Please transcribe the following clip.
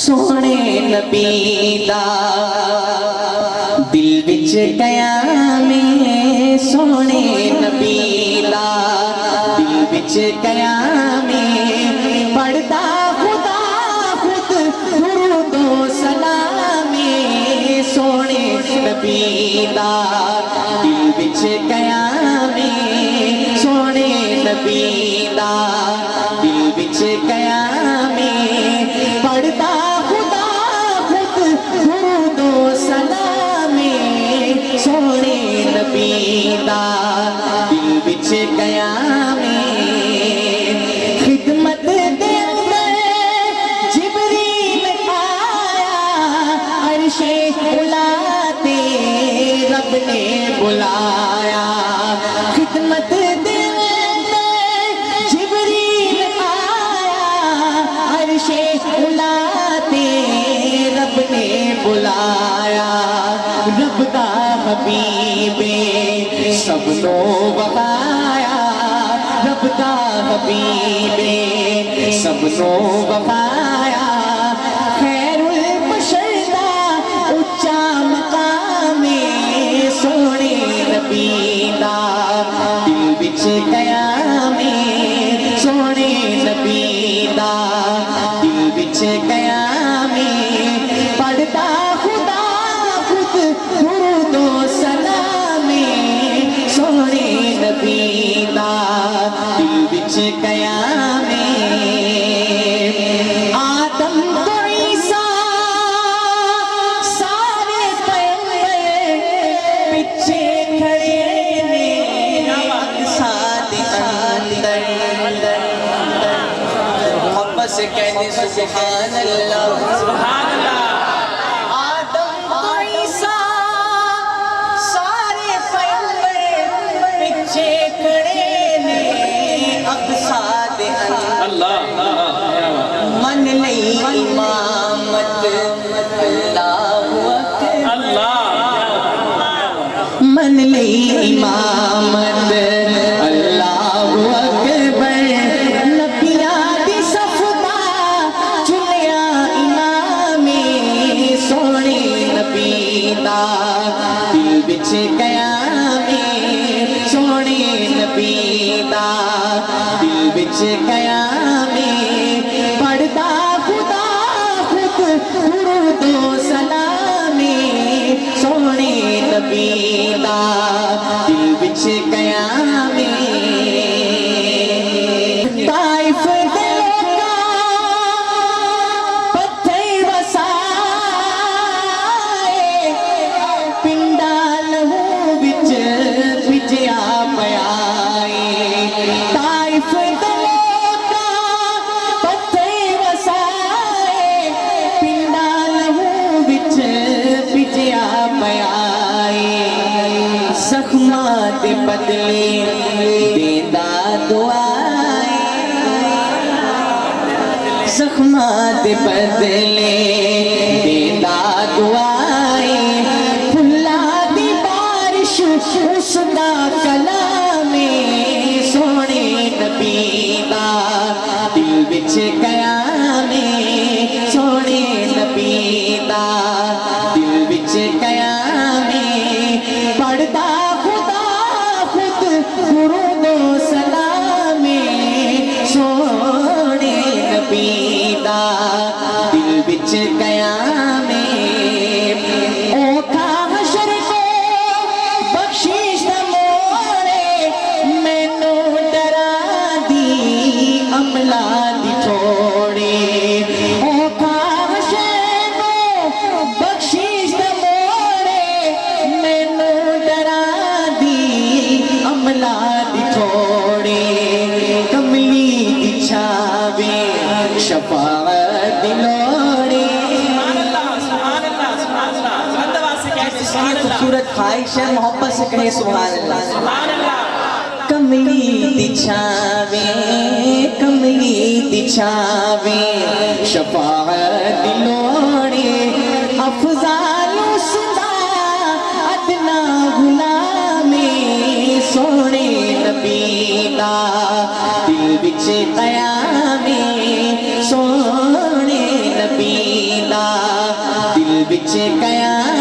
سونے نبی دا دل وچ قیام سونے نبی دا دل وچ قیام پڑھتا خدا خود درود و سلام سونے نبی دا دل وچ قیام سونے نبی دا دل وچ قیام پڑھتا خدا خود درود و سلام سونے نبی دا دل وچ قیام خدمت دے اندر جبریل آیا عرش اولا تے رب نے بلایا خدمت دے اندر جبریل آیا عرش اولا تے رب نے بلایا رب دا حبیب سب نو وفایا رب دا حبیب سب نو وفایا خیر البشر دا اچا مقام سونے نبی دا دل وچ قیام سونے نبی دا دل وچ قیام پڑھتا خدا خود درود و سلام سونے نبی دا دل وچ قیام آدم تو عیسیٰ سارے پیغمبر پیچھے کھڑے نے اقصیٰ دے اندر محبت سے کہنے سبحان اللہ سبحان اللہ آدم تو عیسیٰ سارے پیغمبر پیچھے کھڑے نے اقصیٰ دے اندر من لئی امامت اللہ اکبر من لئی امامت اللہ اکبر نبیاں دی صف دا چنیا امام سونے نبی دا دل وچ قیام سونے نبی دا دل وچ قیام پڑھتا خدا خود درود و سلام سونے نبی دا دل وچ قیام طائف دے لوکاں پتھر وسائے پنڈا لہو وچ بھجیا پیا طائف دے لوکاں پتھر وسائے پنڈا لہو وچ بھجیا پیا زخماں دے بدلے دیندا دعائے زخماں دے بدلے دیندا دعائے پھلاں دی بارش اس دا کلام سونے نبی دا دل وچ قیام سونے نبی دا دل وچ قیام پڑھتا خدا خود درود و سلام سونے نبی دا دل وچ قیام اوکھا حشر کو بخشش دا موڑے مینوں ڈرا دی عملہ دی چھوڑے اوکھا حشر کو بخشش دا موڑے مینوں ڈرا دی عملہ دی چھوڑے کملی دی چھاوے شفاعت دی لوڑے خوبصورت خواہش ہے محبت سے کہے سبحان اللہ کملی دی چھاوے کملی دی چھاوے شفاعت دی لوڑے افضال سدا ادنا غلام سونے نبی دا دل وچ قیام سونے نبی بچے قیامت